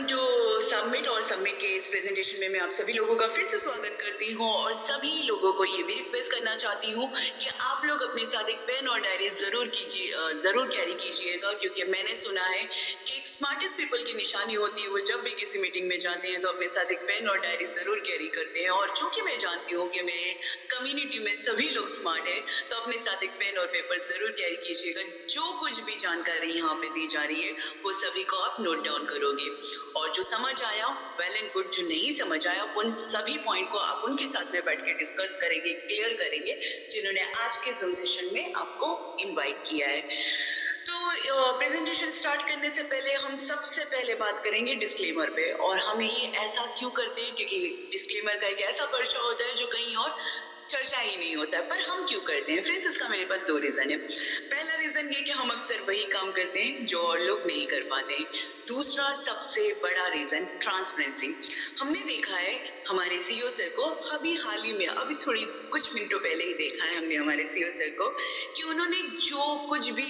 Welcome to summit. और summit के इस प्रेजेंटेशन में मैं आप सभी लोगों का फिर से स्वागत करती हूँ और सभी लोगों को ये भी रिक्वेस्ट करना चाहती हूँ कि आप लोग अपने साथ एक पेन और डायरी जरूर कैरी कीजिएगा, क्योंकि मैंने सुना है कि एक स्मार्टेस्ट पीपल की निशानी होती है वो जब भी किसी मीटिंग में जाते हैं तो अपने साथ एक पेन और डायरी जरूर कैरी करते हैं। और चूंकि मैं जानती हूँ कि मेरे कम्युनिटी में सभी लोग स्मार्ट है, तो अपने साथ एक पेन और पेपर जरूर कैरी कीजिएगा। जो कुछ भी जानकारी यहाँ पे दी जा रही है वो सभी को आप नोट डाउन करोगे, और जो समझ आया वेल एंड गुड, जो नहीं समझ आया उन सभी पॉइंट को आप उनके साथ में बैठ के डिस्कस करेंगे, क्लियर करेंगे, जिन्होंने आज के जूम सेशन में आपको इनवाइट किया है। तो प्रेजेंटेशन स्टार्ट करने से पहले हम सबसे पहले बात करेंगे डिस्क्लेमर पे। और हम ये ऐसा क्यों करते हैं, क्योंकि डिस्क्लेमर का एक ऐसा पर्चा होता है जो कहीं और चर्चा ही नहीं होता है, पर हम क्यों करते हैं फ्रेंड्स? इसका मेरे पास दो रीजन है। पहला रीजन ये कि हम अक्सर वही काम करते हैं जो और लोग नहीं कर पाते हैं। दूसरा सबसे बड़ा रीजन ट्रांसपेरेंसी। हमने देखा है हमारे सीईओ सर को, अभी हाल ही में, अभी थोड़ी कुछ मिनटों पहले ही देखा है हमने हमारे सीईओ सर को कि उन्होंने जो कुछ भी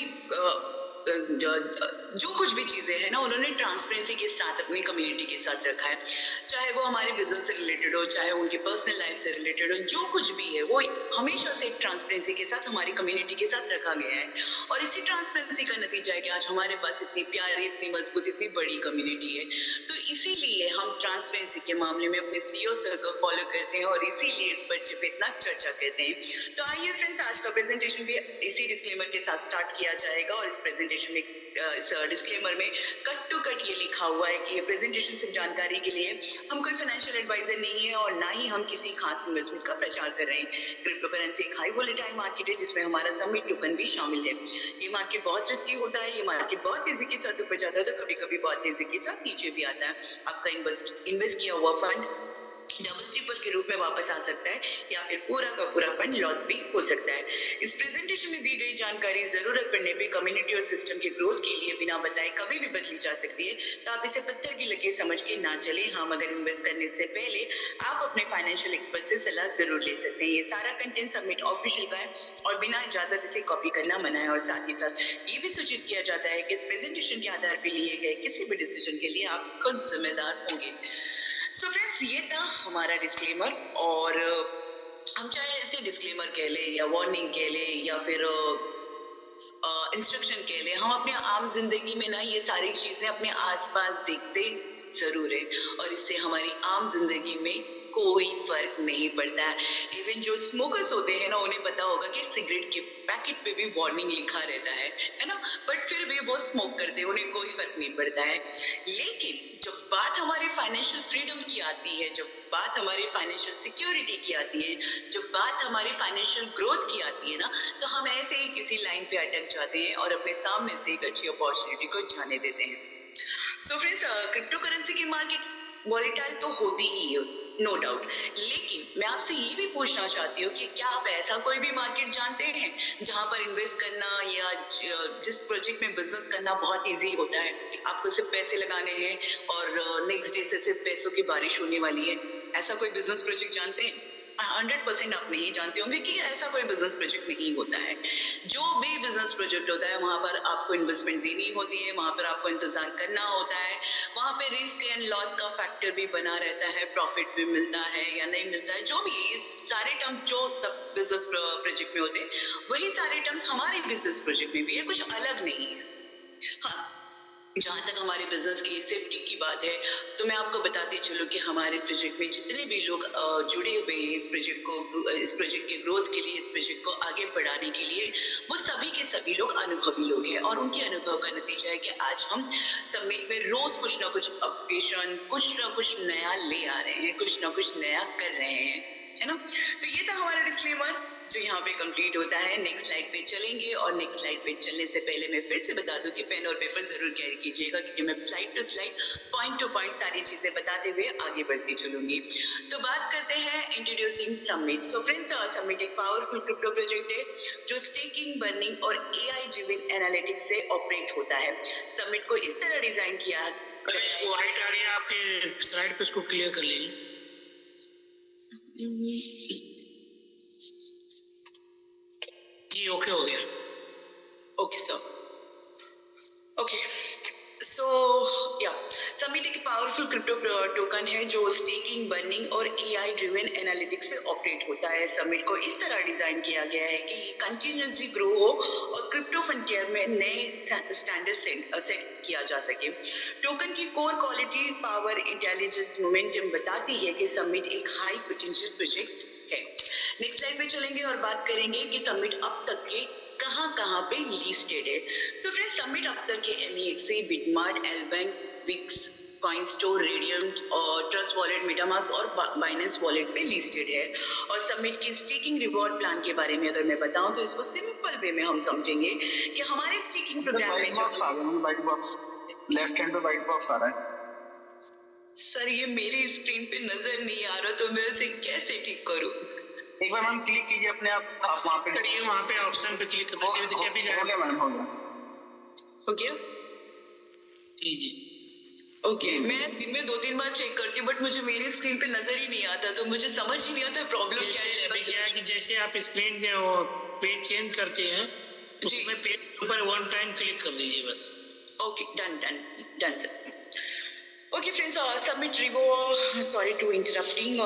जो कुछ भी चीजें हैं ना, उन्होंने ट्रांसपेरेंसी के साथ अपनी कम्युनिटी के साथ रखा है। चाहे वो हमारे बिजनेस से रिलेटेड हो, चाहे उनकी पर्सनल लाइफ से रिलेटेड हो, जो कुछ भी है वो हमेशा से एक ट्रांसपेरेंसी के साथ हमारी कम्युनिटी के साथ रखा गया है। और इसी ट्रांसपेरेंसी का नतीजा है कि आज हमारे पास इतनी प्यारी, इतनी मजबूत, इतनी बड़ी कम्युनिटी है। तो इसीलिए हम ट्रांसपेरेंसी के मामले में अपने सीईओ सर को फॉलो करते हैं और इसीलिए इस पर्चे पे इतना चर्चा करते हैं। तो आइए फ्रेंड्स, आज का प्रेजेंटेशन भी इसी डिस्क्लेमर के साथ स्टार्ट किया जाएगा। और इस प्रेजेंटेशन में, इस डिस्क्लेमर में कट टू कट ये लिखा हुआ है कि ये प्रेजेंटेशन सिर्फ जानकारी के लिए, हम कोई फाइनेंशियल एडवाइजर नहीं है और ना ही हम किसी खास इन्वेस्टमेंट का प्रचार कर रहे हैं। क्रिप्टो करेंसी एक हाई वोलेटाइल मार्केट है जिसमें हमारा समिट टोकन भी शामिल है। ये मार्केट बहुत रिस्की होता है, ये मार्केट बहुत तेजी के साथ ऊपर जाता है तो कभी कभी बहुत तेजी के साथ नीचे भी आता है। आपका इन्वेस्ट किया हुआ फंड डबल ट्रिपल के रूप में वापस आ सकता है या फिर पूरा का पूरा फंड लॉस भी हो सकता है। इस प्रेजेंटेशन में दी गई जानकारी जरूरत पड़ने पे कम्युनिटी और सिस्टम के ग्रोथ के लिए बिना बताए कभी भी बदली जा सकती है, तो आप इसे पत्थर की लकीर समझ के ना चले। हाँ, मगर इन्वेस्ट करने से पहले आप अपने फाइनेंशियल एक्सपर्ट से सलाह जरूर ले सकते हैं। ये सारा कंटेंट सबमिट ऑफिशियल का है और बिना इजाजत इसे कॉपी करना मना है। और साथ ही साथ ये भी सूचित किया जाता है कि इस प्रेजेंटेशन के आधार पर लिए गए किसी भी डिसीजन के लिए आप खुद जिम्मेदार होंगे। सो फ्रेंड्स, ये था हमारा डिस्क्लेमर। और हम चाहे इसे डिस्क्लेमर कह लें या वार्निंग कह लें या फिर इंस्ट्रक्शन कह लें, हम अपने आम जिंदगी में ना ये सारी चीजें अपने आसपास देखते जरूर है और इससे हमारी आम जिंदगी में कोई फर्क नहीं पड़ता है। इवन जो स्मोकर्स होते हैं ना, उन्हें पता होगा कि सिगरेट के पैकेट पे भी वार्निंग लिखा रहता है ना, बट फिर भी वो स्मोक करते हैं, उन्हें कोई फर्क नहीं पड़ता है। लेकिन जब बात हमारे फाइनेंशियल फ्रीडम की आती है, जब बात हमारी फाइनेंशियल सिक्योरिटी की आती है, जब बात हमारी फाइनेंशियल ग्रोथ की आती है ना, तो हम ऐसे ही किसी लाइन पे अटक जाते हैं और अपने सामने से एक अच्छी अपॉर्चुनिटी को जाने देते हैं। सो फ्रेंड्स, क्रिप्टो करेंसी की मार्केट वॉलेटाइल तो होती ही है, नो डाउट। लेकिन मैं आपसे ये भी पूछना चाहती हूँ कि क्या आप ऐसा कोई भी मार्केट जानते हैं जहां पर इन्वेस्ट करना या जिस प्रोजेक्ट में बिजनेस करना बहुत इजी होता है? आपको सिर्फ पैसे लगाने हैं और नेक्स्ट डे से सिर्फ पैसों की बारिश होने वाली है। ऐसा कोई बिजनेस प्रोजेक्ट जानते हैं? 100% आप नहीं जानते होंगे कि ऐसा कोई बिजनेस प्रोजेक्ट नहीं होता है। जो भी बिजनेस प्रोजेक्ट होता है वहां पर आपको इन्वेस्टमेंट देनी होती है, वहां पर आपको इंतजार करना होता है, वहां पे रिस्क एंड लॉस का फैक्टर भी बना रहता है, प्रॉफिट भी मिलता है या नहीं मिलता है, जो भी ये सारे टर्म्स जो सब बिजनेस प्रोजेक्ट में होते हैं, वही सारे टर्म्स हमारे बिजनेस प्रोजेक्ट में भी है, कुछ अलग नहीं है। हाँ, जहाँ तक हमारे बिजनेस की सेफ्टी की बात है, तो मैं आपको बताती चलूँ कि हमारे प्रोजेक्ट में जितने भी लोग जुड़े हुए हैं इस प्रोजेक्ट के ग्रोथ के लिए, इस प्रोजेक्ट को आगे बढ़ाने के लिए, वो सभी के सभी लोग अनुभवी लोग हैं। और उनके अनुभव का नतीजा है कि आज हम समिट में रोज कुछ ना कुछ अपडेशन, कुछ ना कुछ नया ले आ रहे हैं, कुछ ना कुछ नया कर रहे हैं, है ना? तो ये था हमारा डिस्क्लेमर जो यहाँ पे कंप्लीट होता है। नेक्स्ट स्लाइड पे चलेंगे और नेक्स्ट स्लाइड पे चलने से पहले मैं फिर से बता दूं कि पेन और पेपर जरूर कैरी कीजिएगा, क्योंकि मैं slide to slide, point to point सारी चीजें बताते हुए आगे बढ़ती चलूंगी। तो बात करते हैं introducing summit. So friends, summit एक पावरफुल क्रिप्टो प्रोजेक्ट है जो स्टेकिंग, बर्निंग और एआई ड्रिवन एनालिटिक्स से ऑपरेट होता है। समिट को इस तरह डिजाइन किया वाइट आ रही है आपके स्लाइड पे, इसको क्लियर कर लीजिए। जी ओके हो गया। Okay sir, okay. सो या समिट एक पावरफुल क्रिप्टो टोकन है जो स्टेकिंग, बर्निंग और एआई ड्रिवन एनालिटिक्स से ऑपरेट होता है। समिट को इस तरह डिजाइन किया गया है कि ये कंटिन्यूसली ग्रो हो और क्रिप्टो फ्रंटियर में नए स्टैंडर्ड सेट किया जा सके। टोकन की core quality, power, intelligence, momentum बताती है कि समिट एक हाई पोटेंशियल प्रोजेक्ट है। नेक्स्ट स्लाइड पे चलेंगे और बात करेंगे कि समिट अब तक के कहां पे लिस्टेड है। सो फ्रेंड्स, समिट अब तक के MEXC, BitMart, LBank, Weex, Coinstore, Radiant और ट्रस्ट वॉलेट, मेटामास्क और बाइनेंस वॉलेट पे लिस्टेड है। और समिट की स्टेकिंग रिवॉर्ड प्लान के बारे में अगर मैं बताऊं तो इसको सिंपल वे में हम समझेंगे कि हमारे स्टेकिंग प्रोग्राम में लेफ्ट हैंड पे वाइट बॉक्स आ रहा है। सर ये मेरी स्क्रीन पे नजर नहीं आ रहा, तो मैं उसे कैसे ठीक करूं? एक बार मैम क्लिक कीजिए अपने आप वहाँ पे करिए, वहाँ पे ऑप्शन पे क्लिक करने से देखिए अभी हो गया मैडम, हो गया। हो गया? जी जी ओके, मैं दिन में 2-3 बार चेक करती हूँ बट मुझे मेरी स्क्रीन पे नजर ही नहीं आता, तो मुझे समझ ही नहीं आता प्रॉब्लम क्या जैसे है। अभी क्या है कि जैसे आप स्क्रीन पे वो पेज चेंज करते हैं तो जी। उसमें पेज के ऊपर वन टाइम क्लिक कर दीजिए बस। Okay, done sir. Okay friends, submit रिवो, सॉरी टू इंटरप्टिंग,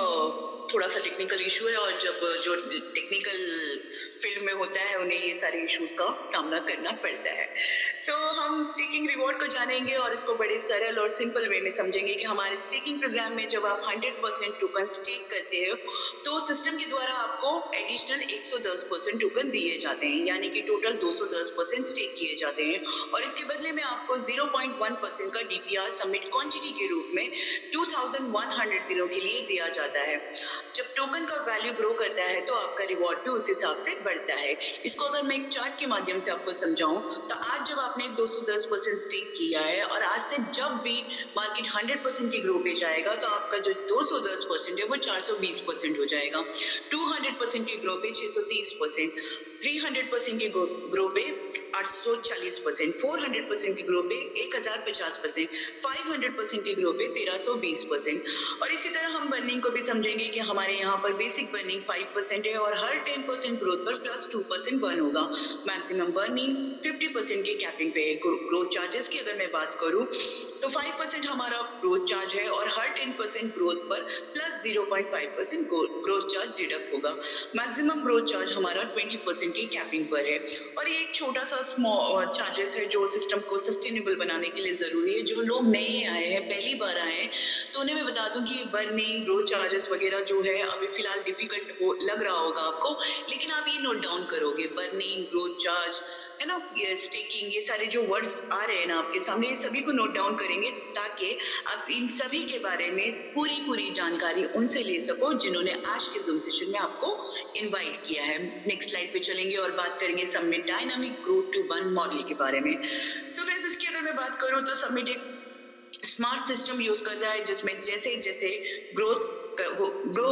थोड़ा सा टेक्निकल इशू है और जब जो टेक्निकल फील्ड में होता है उन्हें ये सारे इश्यूज का सामना करना पड़ता है। सो हम स्टेकिंग रिवॉर्ड को जानेंगे और इसको बड़े सरल और सिंपल वे में समझेंगे कि हमारे स्टेकिंग प्रोग्राम में जब आप 100% टोकन स्टेक करते हो तो सिस्टम के द्वारा आपको एडिशनल 110% टोकन दिए जाते हैं, यानी कि टोटल 210% स्टेक किए जाते हैं और इसके बदले में आपको 0.1% का DPR सबमिट क्वांटिटी के रूप में 2100 दिनों के लिए दिया जाता है। जब टोकन का वैल्यू ग्रो करता है तो आपका रिवॉर्ड भी उस हिसाब से बढ़ता है। इसको अगर मैं एक चार्ट के माध्यम से आपको समझाऊं तो आज जब आपने 210% स्टेक किया है और आज से जब भी मार्केट 100% की ग्रो पे जाएगा तो आपका जो 210% है वो 420% हो जाएगा, 200% की ग्रो पे 630%, 300% की ग्रो पे 840%, 400% की ग्रो पे 1050%, 500% की ग्रो पे 1320%। और इसी तरह हम बर्निंग को भी समझेंगे कि हमारे यहाँ पर बेसिक बर्निंग 5% है और हर 10% ग्रोथ पर प्लस 2% बर्न होगा। मैक्सिमम बर्निंग 50% की कैपिंग पे है। ग्रोथ चार्जेस की अगर मैं बात करूं तो 5% हमारा ग्रोथ चार्ज है और हर 10% ग्रोथ पर प्लस 0.5% ग्रोथ चार्ज डिडक्ट होगा। मैक्सिमम ग्रोथ चार्ज हमारा 20% की कैपिंग पर है और ये एक छोटा सा स्मॉल चार्जेस है जो सिस्टम को सस्टेनेबल बनाने के लिए जरूरी है। जो लोग नए आए हैं, पहली बार आए हैं, तो उन्हें मैं बता दूं कि बर्निंग, ग्रोथ चार्जेस वगैरह जो है अभी फिलहाल डिफिकल्ट लग रहा होगा आपको, लेकिन आप ये नोट डाउन करोगे, बर्निंग, ग्रोथ चार्ज है ना, ये स्टेकिंग, ये सारे जो वर्ड्स आ रहे हैं ना आपके सामने, ये सभी को नोट डाउन करेंगे ताकि आप इन सभी के बारे में पूरी जानकारी उनसे ले सको जिन्होंने आज के जूम सेशन में आपको इनवाइट किया है। नेक्स्ट स्लाइड पे चलेंगे और बात करेंगे summit dynamic growth to burn model के बारे में। सो फ्रेंड्स, इसकी अगर मैं बात करूं तो सबमिट एक स्मार्ट सिस्टम यूज करता है जिसमें जैसे जैसे ग्रो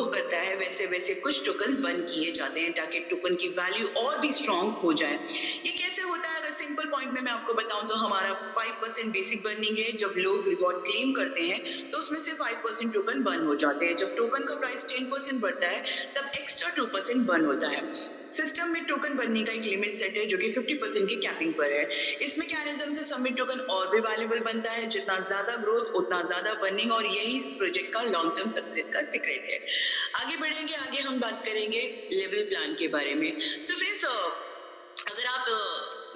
करता है वैसे वैसे कुछ टोकन बर्न किए जाते हैं ताकि टोकन की वैल्यू और भी स्ट्रांग हो जाए। ये कैसे होता है? अगर सिंपल पॉइंट में मैं आपको बताऊं तो हमारा 5% बेसिक बर्निंग है। जब लोग रिवॉर्ड क्लेम करते हैं तो उसमें से 5% टोकन बर्न हो जाते हैं। जब टोकन का प्राइस 10% बढ़ता है तब एक्स्ट्रा 2% बर्न होता है। सिस्टम में टोकन बनने का एक लिमिट सेट है जो कि 50% की कैपिंग पर है। इस मैकेनिज्म से सबमिट टोकन और भी वैल्यूएबल बनता है। जितना ज्यादा ग्रोथ उतना ज्यादा बर्निंग, और यही इस प्रोजेक्ट का लॉन्ग टर्म सक्सेस का सीक्रेट है। आगे बढ़ेंगे, आगे हम बात करेंगे लेवल प्लान के बारे में। सो फ्रेंड्स, अगर आप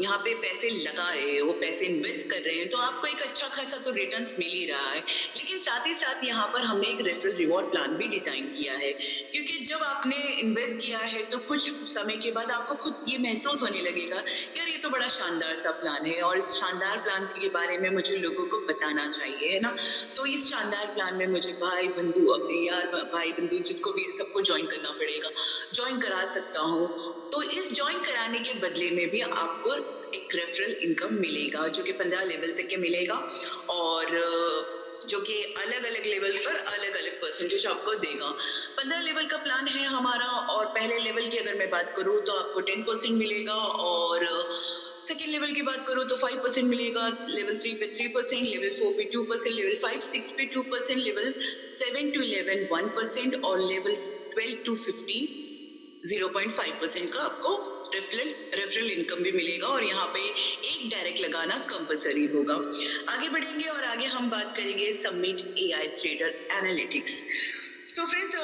यहाँ पे पैसे लगा रहे हो, पैसे इन्वेस्ट कर रहे हैं, तो आपको एक अच्छा खासा तो रिटर्न्स मिल ही रहा है, लेकिन साथ ही साथ यहाँ पर हमने एक रेफरल रिवॉर्ड प्लान भी डिजाइन किया है, क्योंकि जब आपने इन्वेस्ट किया है तो कुछ समय के बाद आपको खुद ये महसूस होने लगेगा यार ये तो बड़ा शानदार सा प्लान है और इस शानदार प्लान के बारे में मुझे लोगों को बताना चाहिए, है ना। तो इस शानदार प्लान में मुझे भाई बंधु, अपने यार भाई बंधु जिनको भी सबको ज्वाइन करना पड़ेगा, ज्वाइन करा सकता हूँ। तो इस ज्वाइन कराने के बदले में भी आपको एक रेफरल इनकम मिलेगा जो कि 15 लेवल तक के मिलेगा और जो कि अलग अलग लेवल पर अलग अलग परसेंटेज आपको देगा। 15 लेवल का प्लान है हमारा और पहले लेवल की अगर मैं बात करूं तो आपको 10% मिलेगा और सेकेंड लेवल की बात करूं तो 5% मिलेगा, लेवल 3 पे 3%, लेवल 4 पे 2%, लेवल 5-6 पे 2%, लेवल 7 to 11 1% और लेवल 12 to 15 0.5% का आपको रेफरल रेफरल इनकम भी मिलेगा और यहाँ पे एक डायरेक्ट लगाना कंपलसरी होगा। आगे बढ़ेंगे और आगे हम बात करेंगे submit AI trader analytics. So friends,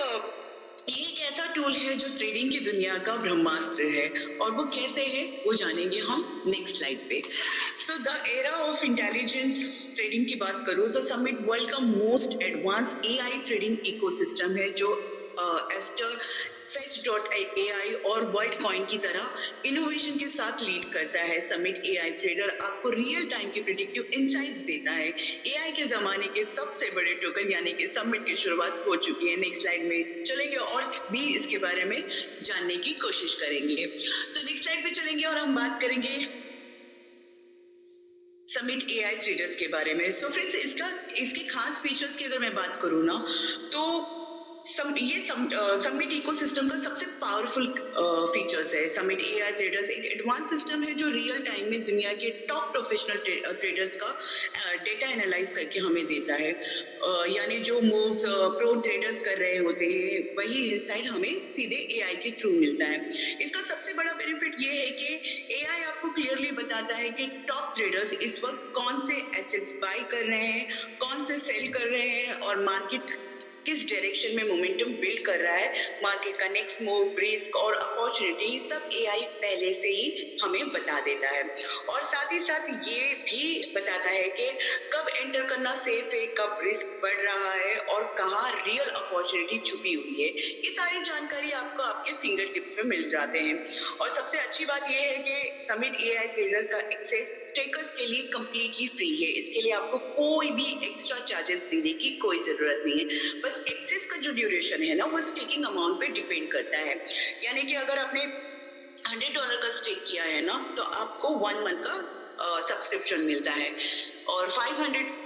ये एक ऐसा टूल है जो ट्रेडिंग की दुनिया का ब्रह्मास्त्र है और वो कैसे है वो जानेंगे हम नेक्स्ट स्लाइड पे। So the era of intelligence trading की बात करूँ तो समिट वर्ल्ड का most advance AI trading ecosystem है जो एस्टर Fetch.ai और वर्ल्ड कॉइन की तरह इनोवेशन के साथ लीड करता है। समिट एआई ट्रेडर आपको रियल टाइम की प्रिडिक्टिव इनसाइट्स देता है। एआई के जमाने के सबसे बड़े टोकन यानी कि समिट की शुरुआत हो चुकी है। नेक्स्ट स्लाइड में चलेंगे और भी इसके बारे में जानने की कोशिश करेंगे। सो नेक्स्ट स्लाइड पे चलेंगे और हम बात करेंगे समिट एआई ट्रेडर्स के बारे में। सो फ्रेंड्स, इसके खास फीचर्स की अगर मैं बात करूँ ना तो समिट इकोसिस्टम का सबसे पावरफुल फीचर्स है। समिट एआई ट्रेडर्स एक एडवांस सिस्टम है जो रियल टाइम में दुनिया के टॉप प्रोफेशनल ट्रेडर्स का डेटा एनालाइज करके हमें देता है। यानी जो मूव्स प्रो ट्रेडर्स कर रहे होते हैं वही इनसाइट हमें सीधे एआई के थ्रू मिलता है। इसका सबसे बड़ा बेनिफिट ये है कि एआई आपको क्लियरली बताता है कि टॉप ट्रेडर्स इस वक्त कौन से एसेट्स बाय कर रहे हैं, कौन से सेल कर रहे हैं और मार्केट किस डायरेक्शन में मोमेंटम बिल्ड कर रहा है। मार्केट का नेक्स्ट मूव, रिस्क और अपॉर्चुनिटी सब एआई पहले से ही हमें बता देता है और साथ ही साथ ये भी बताता है कि कब एंटर करना सेफ है, कब रिस्क बढ़ रहा है और कहाँ रियल अपॉर्चुनिटी छुपी हुई है। ये सारी जानकारी आपको आपके फिंगर टिप्स में मिल जाते हैं। और सबसे अच्छी बात यह है कि समिट एआई ट्रेडर का एक्सेस स्टेकर्स के लिए कंप्लीटली फ्री है। इसके लिए आपको कोई भी एक्स्ट्रा चार्जेस देने की कोई जरूरत नहीं है। बस एक्सेस का जो ड्यूरेशन है ना वो स्टेकिंग अमाउंट पे डिपेंड करता है। यानी कि अगर आपने $100 का स्टेक किया है ना तो आपको 1 मंथ का सब्सक्रिप्शन मिलता है और $500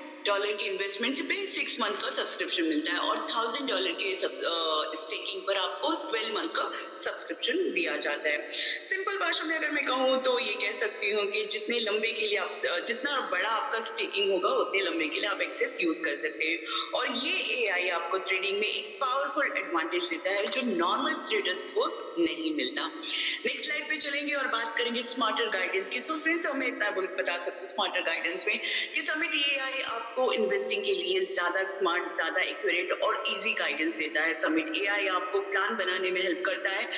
की इन्वेस्टमेंट पे 6 मंथ का सब्सक्रिप्शन मिलता है और $1000 के स्टेकिंग पर आपको 12 मंथ का सब्सक्रिप्शन दिया जाता है। सिंपल भाषा में अगर मैं कहूँ तो ये कह सकती हूँ कि जितने लंबे के लिए आप जितना बड़ा आपका स्टेकिंग होगा उतने लंबे के लिए आप एक्सेस यूज कर सकते हैं और ये एआई आपको ट्रेडिंग में एक पावरफुल एडवांटेज देता है जो नॉर्मल ट्रेडर्स को नहीं मिलता। नेक्स्ट स्लाइड पे चलेंगे और बात करेंगे स्मार्टर गाइडेंस की। सो फ्रेंड्स, मैं इतना बता सकती हूँ स्मार्टर गाइडेंस में कि समिट एआई आपको इन्वेस्टिंग के लिए ज्यादा स्मार्ट, ज्यादा एक्यूरेट और इजी गाइडेंस देता है। समिट एआई आपको प्लान बनाने में हेल्प करता है,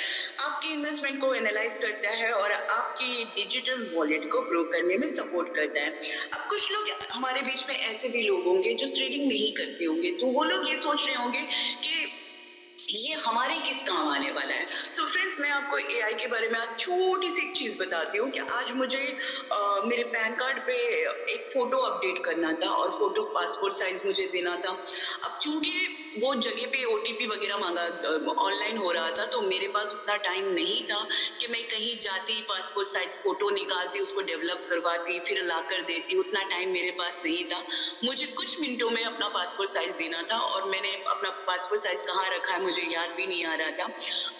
आपकी इन्वेस्टमेंट को एनालाइज करता है और आपकी डिजिटल वॉलेट को ग्रो करने में सपोर्ट करता है। अब कुछ लोग हमारे बीच में ऐसे भी लोग होंगे जो ट्रेडिंग नहीं करते होंगे, तो वो लोग ये सोच रहे होंगे कि ये हमारे किस काम आने वाला है। सो फ्रेंड्स, मैं आपको एआई के बारे में आज छोटी सी एक चीज बताती हूँ कि आज मुझे मेरे पैन कार्ड पे एक फोटो अपडेट करना था और फोटो पासपोर्ट साइज मुझे देना था। अब चूंकि वो जगह पे ओटीपी वगैरह मांगा, ऑनलाइन हो रहा था, तो मेरे पास उतना टाइम नहीं था कि मैं कहीं जाती, पासपोर्ट साइज फोटो निकालती, उसको डेवलप करवाती, फिर ला कर देती। उतना टाइम मेरे पास नहीं था। मुझे कुछ मिनटों में अपना पासपोर्ट साइज देना था और मैंने अपना पासपोर्ट साइज कहाँ रखा है मुझे याद भी नहीं आ रहा था।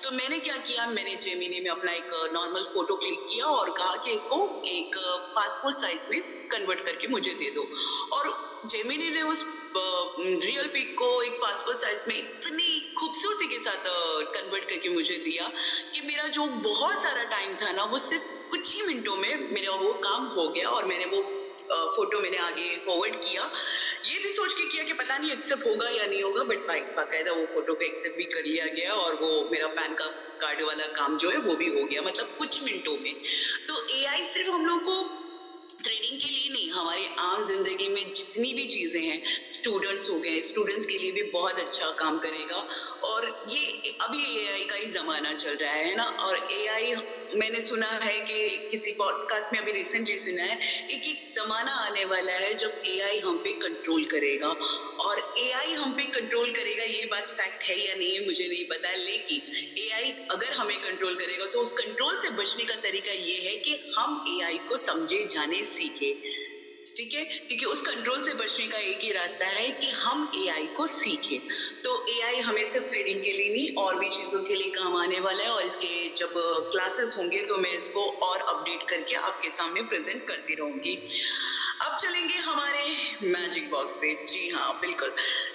तो मैंने क्या किया, मैंने जेमिनी में अपना एक नॉर्मल फोटो क्लिक किया और कहा कि इसको एक पासपोर्ट साइज में कन्वर्ट करके मुझे दे दो और जेमिनी ने उस रियल पिक को एक पासपोर्ट साइज में इतनी खूबसूरती के साथ कन्वर्ट करके मुझे दिया कि मेरा जो बहुत सारा टाइम था ना वो सिर्फ कुछ ही मिनटों में मेरा वो काम हो गया और मैंने वो फोटो मैंने आगे फॉरवर्ड किया, ये भी सोच के किया कि पता नहीं एक्सेप्ट होगा या नहीं होगा, बट बाकायदा वो फोटो को एक्सेप्ट भी कर लिया गया और वो मेरा पैन कार्ड वाला काम जो है वो भी हो गया, मतलब कुछ मिनटों में। तो एआई सिर्फ हम लोग को ट्रेडिंग के लिए नहीं, हमारी आम जिंदगी में जितनी भी चीजें हैं, स्टूडेंट्स हो गए, स्टूडेंट्स के लिए भी बहुत अच्छा काम करेगा। और ये अभी एआई का ही जमाना चल रहा है ना, और एआई मैंने सुना है कि किसी पॉडकास्ट में अभी रिसेंटली सुना है एक जमाना आने वाला है जब एआई हम पे कंट्रोल करेगा। और एआई हम पे कंट्रोल करेगा, ये बात फैक्ट है या नहीं है मुझे नहीं पता है, लेकिन एआई अगर हमें कंट्रोल करेगा तो उस कंट्रोल से बचने का तरीका ये है कि हम एआई को समझे, जाने, सीखे। ठीक है, क्योंकि उस कंट्रोल से बचने का एक ही रास्ता है कि हम एआई को सीखें। तो एआई हमें सिर्फ ट्रेडिंग के लिए नहीं और भी चीजों के लिए काम आने वाला है और इसके जब क्लासेस होंगे तो मैं इसको और अपडेट करके आपके सामने प्रेजेंट करती रहूंगी। अब चलेंगे हमारे मैजिक बॉक्स पे। जी हाँ, बिल्कुल।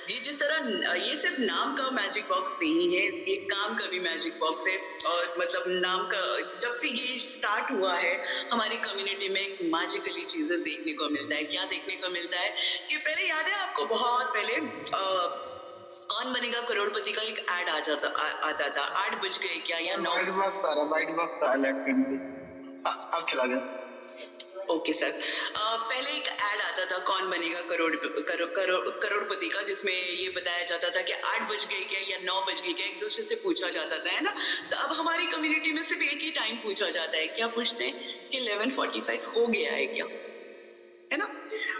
ये जिस तरह ये सिर्फ नाम का मैजिक बॉक्स नहीं है, इसके काम का भी मैजिक बॉक्स है। और मतलब नाम का जब से ये स्टार्ट हुआ है हमारी कम्युनिटी में मैजिकली चीजें देखने को मिलता है। क्या देखने को मिलता है कि पहले याद है आपको, बहुत पहले कौन बनेगा करोड़पति का एक ऐड आता था। 8 बज गए क्या या 9? वाइट बॉक्स था लेफ्ट हैंड पे। अब चला गया। Okay sir. पहले एक ऐड आता था कौन बनेगा करोड़पति का, जिसमें ये बताया जाता था कि 8 बज गए क्या या 9 बज गए क्या, एक दूसरे से पूछा जाता था, है ना। तो अब हमारी कम्युनिटी में सिर्फ एक ही टाइम पूछा जाता है। क्या पूछते हैं कि 11:45 हो गया है क्या, है ना।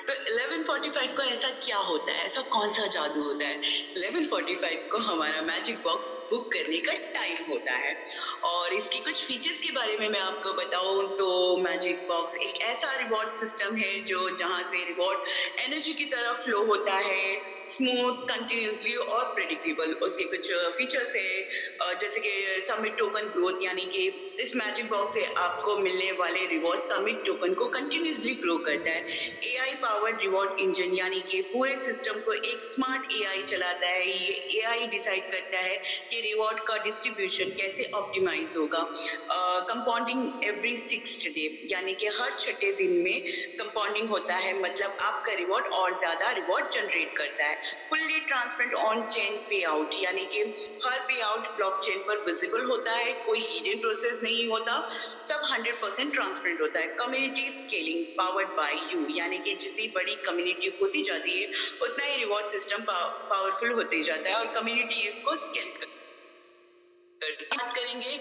तो 11:45 को ऐसा क्या होता है, ऐसा कौन सा जादू होता है? 11:45 को हमारा मैजिक बॉक्स बुक करने का टाइम होता है। और इसकी कुछ फीचर्स के बारे में मैं आपको बताऊं तो मैजिक बॉक्स एक ऐसा रिवॉर्ड सिस्टम है जो जहां से रिवॉर्ड एनर्जी की तरह फ्लो होता है, स्मूथ, कंटिन्यूसली और प्रेडिक्टेबल। उसके कुछ फीचर्स है जैसे कि सबमिट टोकन ग्रोथ, यानी कि इस मैजिक बॉक्स से आपको मिलने वाले रिवॉर्ड सबमिट टोकन को कंटिन्यूसली ग्रो करता है। एआई पावर्ड रिवॉर्ड इंजन, यानी कि पूरे सिस्टम को एक स्मार्ट एआई चलाता है। ये एआई डिसाइड करता है कि रिवॉर्ड का डिस्ट्रीब्यूशन कैसे ऑप्टिमाइज होगा। कंपाउंडिंग एवरी 6th डे, यानी कि हर छठे दिन में कंपाउंडिंग होता है, मतलब आपका रिवॉर्ड और ज्यादा रिवॉर्ड जनरेट करता है। फुल्ली ट्रांसपेरेंट ऑन चेन पे आउट, यानी कि हर पे आउट ब्लॉकचेन पर विजिबल होता है, कोई हिडन प्रोसेस नहीं होता, सब 100% ट्रांसपेरेंट होता है। Community scaling powered by you, यानी कि जितनी बड़ी कम्युनिटी होती जाती है उतना ही रिवॉर्ड सिस्टम पावरफुल होते जाता है और कम्युनिटी इसको स्केल बात करेंगे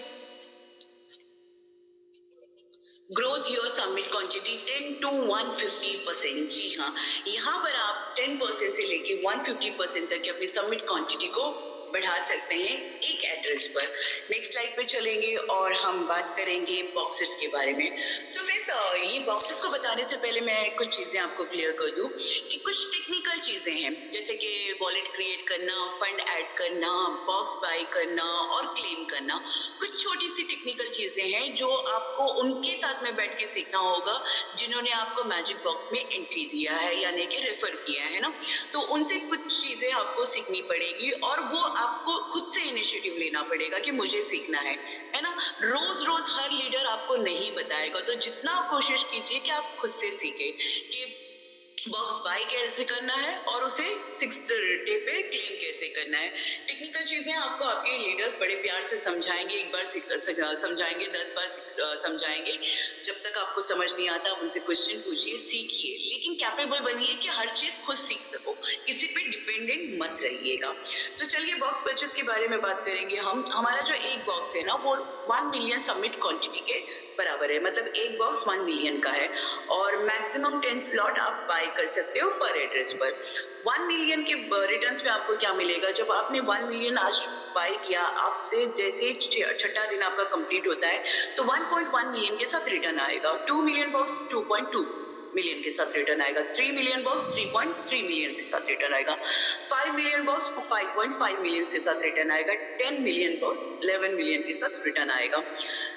growth your submit quantity 10 to 150%। जी हाँ, यहाँ पर आप 10% से लेके 150% तक की अपनी सबमिट क्वांटिटी को बढ़ा सकते हैं एक एड्रेस पर। नेक्स्ट स्लाइड पे चलेंगे और हम बात करेंगे बॉक्सेस के बारे में। सो फ्रेंड्स, ये बॉक्सेस को बताने से पहले मैं कुछ चीजें आपको क्लियर कर दूं कि कुछ टेक्निकल चीजें हैं, जैसे कि वॉलेट क्रिएट करना, फंड ऐड करना, बॉक्स बाय करना और क्लेम करना। कुछ छोटी सी टेक्निकल चीजें हैं जो आपको उनके साथ में बैठ के सीखना होगा जिन्होंने आपको मैजिक बॉक्स में एंट्री दिया है, यानी कि रेफर किया है ना। तो उनसे कुछ चीजें आपको सीखनी पड़ेगी और वो आपको खुद से इनिशिएटिव लेना पड़ेगा कि मुझे सीखना है ना। रोज रोज हर लीडर आपको नहीं बताएगा, तो जितना कोशिश कीजिए कि आप खुद से सीखें कि बॉक्स बाय कैसे करना है और उसे 6th डे पे क्लेम कैसे करना है। टेक्निकल चीजें आपको आपके लीडर्स बड़े प्यार से समझाएंगे, एक बार समझाएंगे, 10 बार समझाएंगे। जब तक आपको समझ नहीं आता आप उनसे क्वेश्चन पूछिए, सीखिए, लेकिन कैपेबल बनिए कि हर चीज खुद सीख सको, किसी पे डिपेंडेंट मत रहिएगा। तो चलिए बॉक्स परचेस के बारे में बात करेंगे हम। हमारा जो एक बॉक्स है ना वो 1 मिलियन सबमिट क्वांटिटी के बराबर है, मतलब एक बॉक्स 1 मिलियन का है और मैक्सिमम 10 स्लॉट आप बाय कर सकते हो पर एड्रेस पर। 1 मिलियन के रिटर्न्स में आपको क्या मिलेगा, जब आपने 1 मिलियन आज बाय किया, आपसे जैसे छठा दिन आपका कंप्लीट होता है तो 1.1 मिलियन के साथ रिटर्न आएगा। 2 मिलियन बॉक्स 2.2 मिलियन के साथ रिटर्न आएगा। 3 मिलियन बॉक्स 3.3 मिलियन के साथ रिटर्न आएगा। 5 मिलियन बॉक्स 5.5 मिलियन के साथ रिटर्न आएगा। 10 मिलियन बॉक्स 11 मिलियन के साथ रिटर्न आएगा।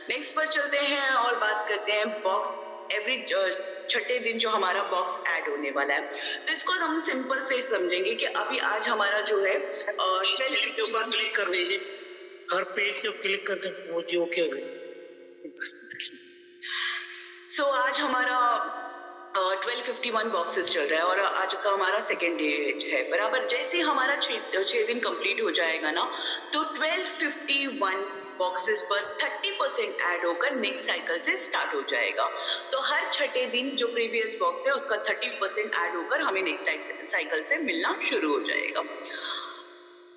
नेक्स्ट पर चलते हैं और बात करते हैं बॉक्स एवरी छठे दिन जो हमारा बॉक्स ऐड होने वाला है। तो इसको हम सिंपल से समझेंगे कि अभी आज हमारा जो है क्लिक कर दीजिए, हर पेज को क्लिक करके वो जी ओके हो गए। सो आज हमारा 1251 बॉक्सेस चल रहा है और आज का हमारा सेकेंड डे है बराबर। जैसे हमारा 6 दिन कंप्लीट हो जाएगा ना तो 1251 बॉक्सेस पर 30% ऐड होकर नेक्स्ट साइकिल से स्टार्ट हो जाएगा। तो हर छठे दिन जो प्रीवियस बॉक्स है उसका 30% ऐड होकर हमें नेक्स्ट साइकिल से मिलना शुरू हो जाएगा।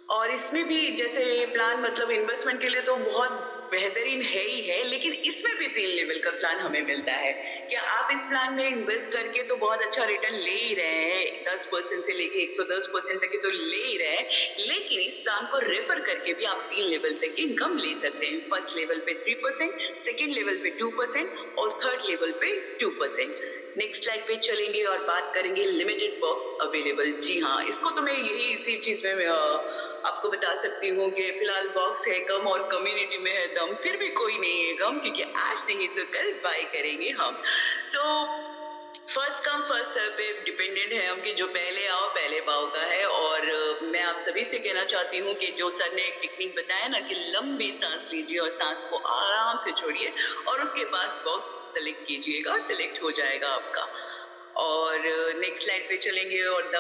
और इसमें भी जैसे ये प्लान मतलब इन्वेस्टमेंट के लिए तो बहुत बेहतरीन है ही है, लेकिन इसमें भी 3 लेवल का प्लान हमें मिलता है कि आप इस प्लान में इन्वेस्ट करके तो बहुत अच्छा रिटर्न ले ही रहे हैं, 10% से लेके 110% तक के तो ले ही रहे हैं, लेकिन इस प्लान को रेफर करके भी आप 3 लेवल तक की इनकम ले सकते हैं। फर्स्ट लेवल पे 3%, सेकेंड लेवल पे 2% और थर्ड लेवल पे 2%। नेक्स्ट स्लाइड पे चलेंगे और बात करेंगे लिमिटेड बॉक्स अवेलेबल। जी हाँ, इसको तो मैं यही इसी चीज में आपको बता सकती हूँ कि फिलहाल बॉक्स है कम और कम्युनिटी में है दम, फिर भी कोई नहीं है गम, क्योंकि आज नहीं तो कल बाय करेंगे हम। So first come first serve पे डिपेंडेंट है हम कि जो पहले आओ पहले पाओ का है। और मैं आप सभी से कहना चाहती हूँ कि जो सर ने एक टेक्निक बताया ना कि लंबी सांस लीजिए और सांस को आराम से छोड़िए और उसके बाद बॉक्स सेलेक्ट कीजिएगा, सेलेक्ट हो जाएगा आपका। और नेक्स्ट स्लाइड पे चलेंगे और the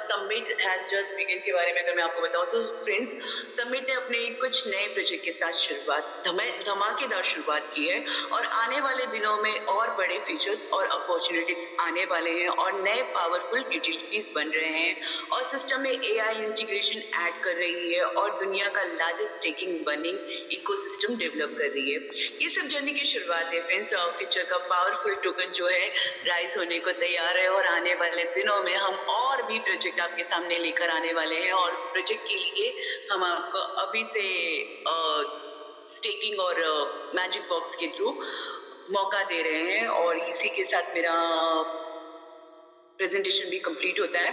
summit has just begin के बारे में अगर मैं आपको बताऊं तो फ्रेंड्स, समिट ने अपने कुछ नए प्रोजेक्ट के साथ धमाकेदार शुरुआत की है और आने वाले दिनों में और बड़े फीचर्स और अपॉर्चुनिटीज आने वाले हैं और नए पावरफुल यूटिलिटीज बन रहे हैं और सिस्टम में एआई इंटीग्रेशन ऐड कर रही है और दुनिया का largest staking burning ecosystem develop कर रही है। ये सब जर्नी की शुरुआत है फ्रेंड्स। फ्यूचर का पावरफुल टोकन जो है राइज होने को तैयार है और आने वाले दिनों में हम और भी प्रोजेक्ट आपके सामने लेकर आने वाले हैं और उस प्रोजेक्ट के लिए हम आपको अभी से स्टेकिंग और मैजिक बॉक्स के थ्रू मौका दे रहे हैं और इसी के साथ मेरा प्रेजेंटेशन भी कंप्लीट होता है।